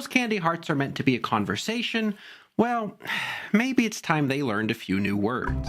those candy hearts are meant to be a conversation, well, maybe it's time they learned a few new words.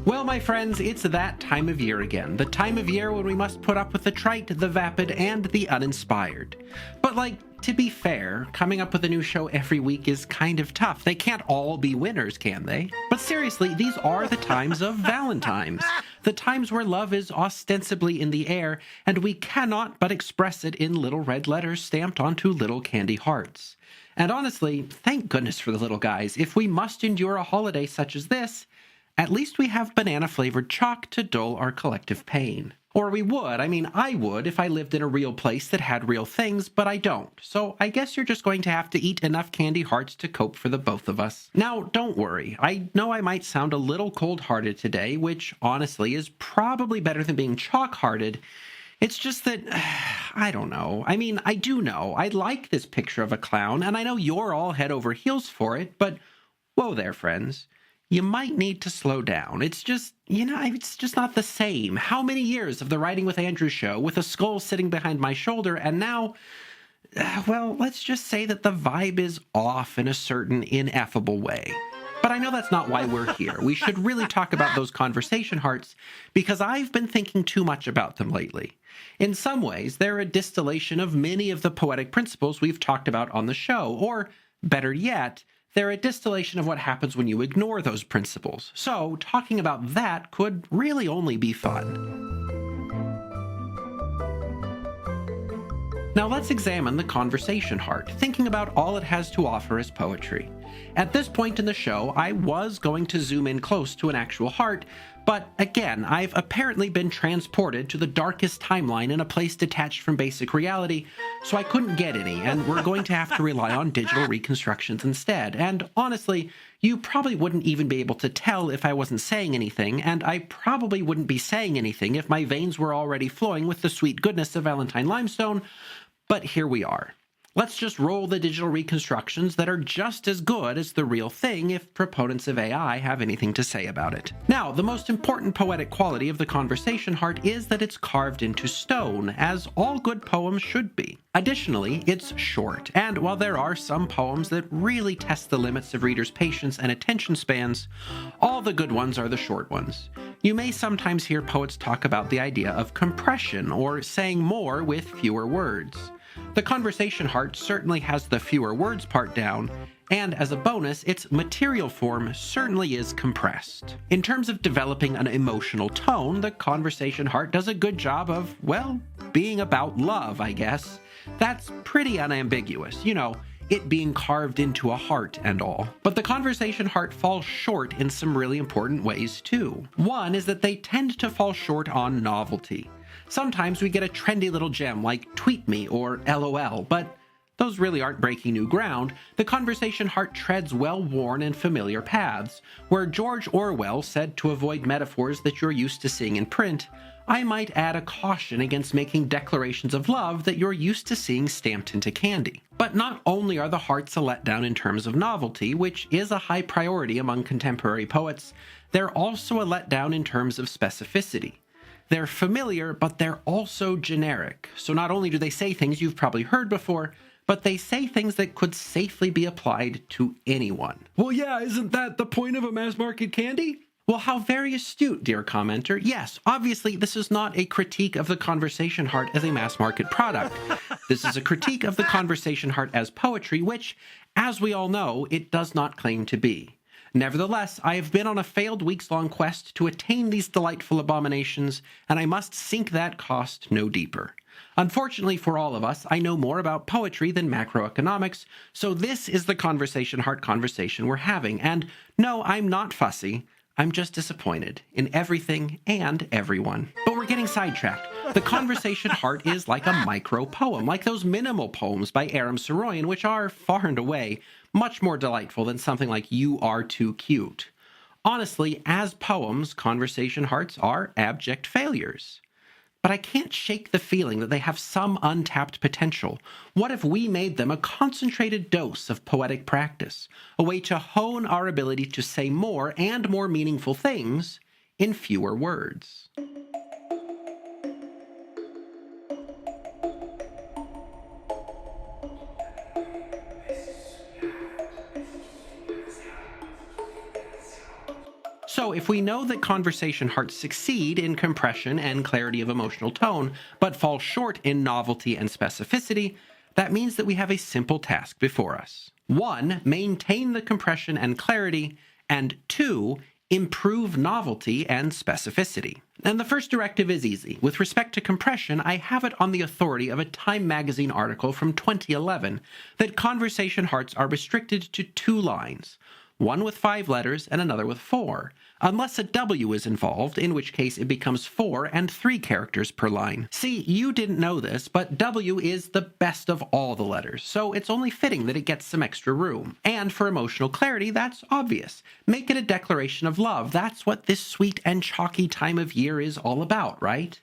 Well, my friends, it's that time of year again. The time of year when we must put up with the trite, the vapid, and the uninspired. But, to be fair, coming up with a new show every week is kind of tough. They can't all be winners, can they? But seriously, these are the times of Valentine's. The times where love is ostensibly in the air, and we cannot but express it in little red letters stamped onto little candy hearts. And honestly, thank goodness for the little guys. If we must endure a holiday such as this, at least we have banana-flavored chalk to dull our collective pain. Or we would. I would if I lived in a real place that had real things, but I don't. So I guess you're just going to have to eat enough candy hearts to cope for the both of us. Now, don't worry. I know I might sound a little cold-hearted today, which honestly is probably better than being chalk-hearted. It's just that, I don't know. I do know. I like this picture of a clown, and I know you're all head over heels for it, but whoa there, friends. You might need to slow down. It's just not the same. How many years of the Writing with Andrew show with a skull sitting behind my shoulder, and now, let's just say that the vibe is off in a certain ineffable way. But I know that's not why we're here. We should really talk about those conversation hearts, because I've been thinking too much about them lately. In some ways, they're a distillation of many of the poetic principles we've talked about on the show, or, better yet, they're a distillation of what happens when you ignore those principles. So, talking about that could really only be fun. Now let's examine the conversation heart, thinking about all it has to offer as poetry. At this point in the show, I was going to zoom in close to an actual heart, but again, I've apparently been transported to the darkest timeline in a place detached from basic reality, so I couldn't get any, and we're going to have to rely on digital reconstructions instead. And honestly, you probably wouldn't even be able to tell if I wasn't saying anything, and I probably wouldn't be saying anything if my veins were already flowing with the sweet goodness of Valentine limestone, but here we are. Let's just roll the digital reconstructions that are just as good as the real thing if proponents of AI have anything to say about it. Now, the most important poetic quality of the conversation heart is that it's carved into stone, as all good poems should be. Additionally, it's short, and while there are some poems that really test the limits of readers' patience and attention spans, all the good ones are the short ones. You may sometimes hear poets talk about the idea of compression, or saying more with fewer words. The conversation heart certainly has the fewer words part down, and as a bonus, its material form certainly is compressed. In terms of developing an emotional tone, the conversation heart does a good job of, being about love, I guess. That's pretty unambiguous, it being carved into a heart and all. But the conversation heart falls short in some really important ways too. One is that they tend to fall short on novelty. Sometimes we get a trendy little gem like tweet me or LOL, but those really aren't breaking new ground. The conversation heart treads well-worn and familiar paths. Where George Orwell said to avoid metaphors that you're used to seeing in print, I might add a caution against making declarations of love that you're used to seeing stamped into candy. But not only are the hearts a letdown in terms of novelty, which is a high priority among contemporary poets, they're also a letdown in terms of specificity. They're familiar, but they're also generic. So not only do they say things you've probably heard before, but they say things that could safely be applied to anyone. Well, yeah, isn't that the point of a mass market candy? Well, how very astute, dear commenter. Yes, obviously, this is not a critique of the conversation heart as a mass market product. This is a critique of the conversation heart as poetry, which, as we all know, it does not claim to be. Nevertheless, I have been on a failed weeks-long quest to attain these delightful abominations, and I must sink that cost no deeper. Unfortunately for all of us, I know more about poetry than macroeconomics, so this is the conversation heart conversation we're having, and no, I'm not fussy. I'm just disappointed in everything and everyone. But we're getting sidetracked. The conversation heart is like a micro-poem, like those minimal poems by Aram Saroyan, which are, far and away, much more delightful than something like You Are Too Cute. Honestly, as poems, conversation hearts are abject failures. But I can't shake the feeling that they have some untapped potential. What if we made them a concentrated dose of poetic practice, a way to hone our ability to say more and more meaningful things in fewer words? So if we know that conversation hearts succeed in compression and clarity of emotional tone, but fall short in novelty and specificity, that means that we have a simple task before us. 1, maintain the compression and clarity, and 2, improve novelty and specificity. And the first directive is easy. With respect to compression, I have it on the authority of a Time magazine article from 2011 that conversation hearts are restricted to 2 lines, one with 5 letters and another with 4, unless a W is involved, in which case it becomes 4 and 3 characters per line. See, you didn't know this, but W is the best of all the letters, so it's only fitting that it gets some extra room. And for emotional clarity, that's obvious. Make it a declaration of love. That's what this sweet and chalky time of year is all about, right?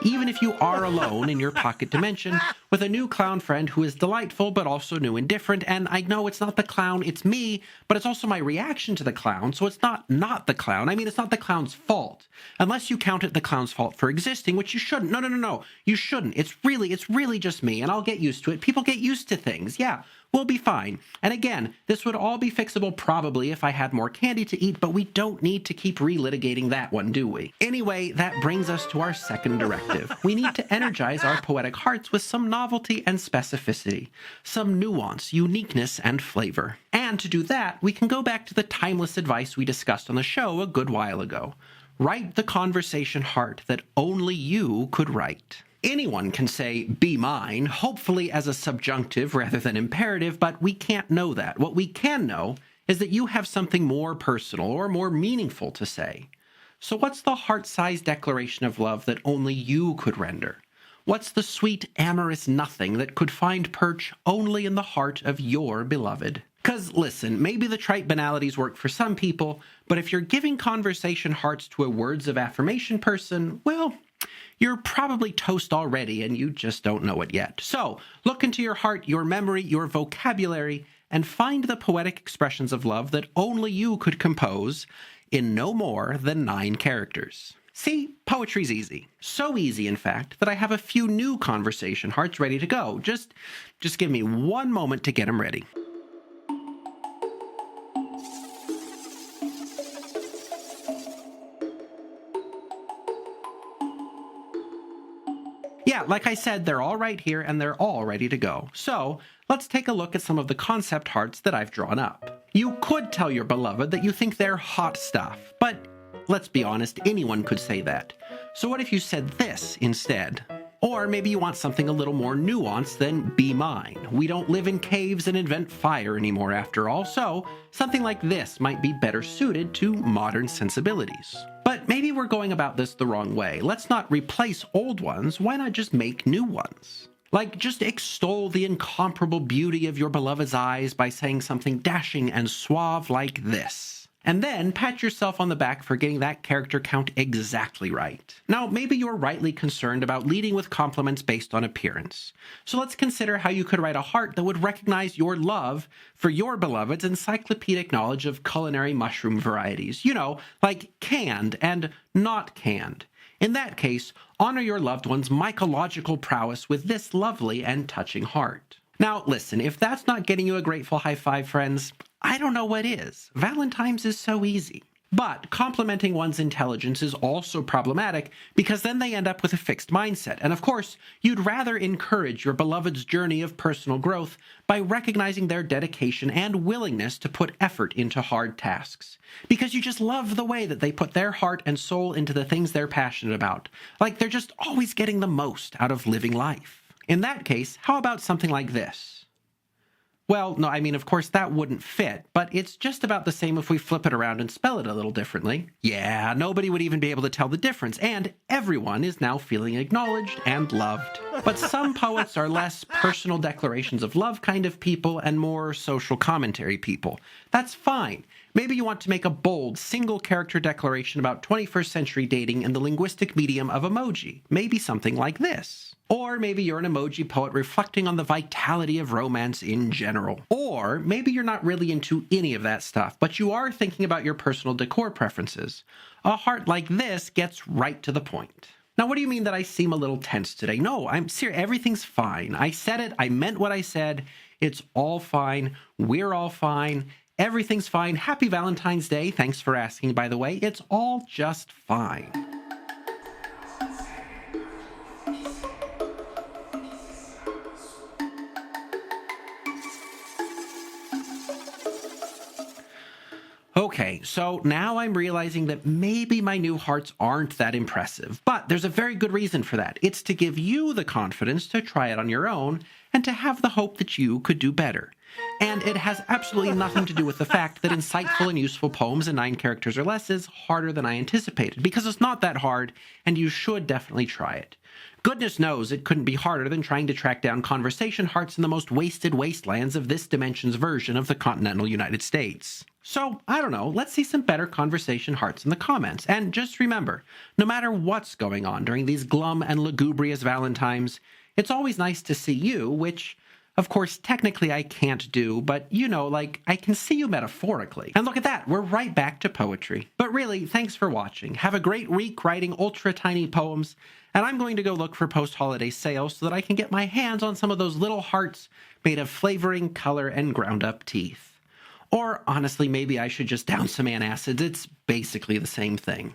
Even if you are alone in your pocket dimension with a new clown friend who is delightful but also new and different, and I know it's not the clown, it's me, but it's also my reaction to the clown, so it's not the clown. I mean, it's not the clown's fault. Unless you count it the clown's fault for existing, which you shouldn't. No. You shouldn't. It's really just me, and I'll get used to it. People get used to things. Yeah, we'll be fine. And again, this would all be fixable probably if I had more candy to eat, but we don't need to keep relitigating that one, do we? Anyway, that brings us to our second directive. We need to energize our poetic hearts with some novelty and specificity, some nuance, uniqueness, and flavor. And to do that, we can go back to the timeless advice we discussed on the show a good while ago. Write the conversation heart that only you could write. Anyone can say, be mine, hopefully as a subjunctive rather than imperative, but we can't know that. What we can know is that you have something more personal or more meaningful to say. So what's the heart-sized declaration of love that only you could render? What's the sweet, amorous nothing that could find perch only in the heart of your beloved? Because, listen, maybe the trite banalities work for some people, but if you're giving conversation hearts to a words of affirmation person, well, you're probably toast already and you just don't know it yet. So, look into your heart, your memory, your vocabulary, and find the poetic expressions of love that only you could compose in no more than 9 characters. See, poetry's easy. So easy, in fact, that I have a few new conversation hearts ready to go. Just give me one moment to get them ready. Yeah, like I said, they're all right here and they're all ready to go. So, let's take a look at some of the concept hearts that I've drawn up. You could tell your beloved that you think they're hot stuff, but let's be honest, anyone could say that. So what if you said this instead? Or maybe you want something a little more nuanced than be mine. We don't live in caves and invent fire anymore after all, so something like this might be better suited to modern sensibilities. But maybe we're going about this the wrong way. Let's not replace old ones, why not just make new ones? Like, just extol the incomparable beauty of your beloved's eyes by saying something dashing and suave like this. And then pat yourself on the back for getting that character count exactly right. Now, maybe you're rightly concerned about leading with compliments based on appearance. So let's consider how you could write a heart that would recognize your love for your beloved's encyclopedic knowledge of culinary mushroom varieties. You know, like canned and not canned. In that case, honor your loved one's mycological prowess with this lovely and touching heart. Now, listen, if that's not getting you a grateful high five, friends, I don't know what is. Valentine's is so easy. But complimenting one's intelligence is also problematic because then they end up with a fixed mindset. And of course, you'd rather encourage your beloved's journey of personal growth by recognizing their dedication and willingness to put effort into hard tasks. Because you just love the way that they put their heart and soul into the things they're passionate about. Like they're just always getting the most out of living life. In that case, how about something like this? Well, no, I mean, of course, that wouldn't fit, but it's just about the same if we flip it around and spell it a little differently. Yeah, nobody would even be able to tell the difference, and everyone is now feeling acknowledged and loved. But some poets are less personal declarations of love kind of people and more social commentary people. That's fine. Maybe you want to make a bold, single-character declaration about 21st century dating in the linguistic medium of emoji. Maybe something like this. Or maybe you're an emoji poet reflecting on the vitality of romance in general. Or maybe you're not really into any of that stuff, but you are thinking about your personal decor preferences. A heart like this gets right to the point. Now, what do you mean that I seem a little tense today? No, I'm serious. Everything's fine. I said it. I meant what I said. It's all fine. We're all fine. Everything's fine. Happy Valentine's Day. Thanks for asking, by the way. It's all just fine. Okay, so now I'm realizing that maybe my new hearts aren't that impressive, but there's a very good reason for that. It's to give you the confidence to try it on your own and to have the hope that you could do better. And it has absolutely nothing to do with the fact that insightful and useful poems in 9 characters or less is harder than I anticipated, because it's not that hard, and you should definitely try it. Goodness knows it couldn't be harder than trying to track down conversation hearts in the most wasted wastelands of this dimension's version of the continental United States. So, I don't know, let's see some better conversation hearts in the comments. And just remember, no matter what's going on during these glum and lugubrious Valentines, it's always nice to see you, which, of course, technically I can't do, but I can see you metaphorically. And look at that, we're right back to poetry. But really, thanks for watching. Have a great week writing ultra-tiny poems, and I'm going to go look for post-holiday sales so that I can get my hands on some of those little hearts made of flavoring, color, and ground-up teeth. Or, honestly, maybe I should just down some antacids. It's basically the same thing.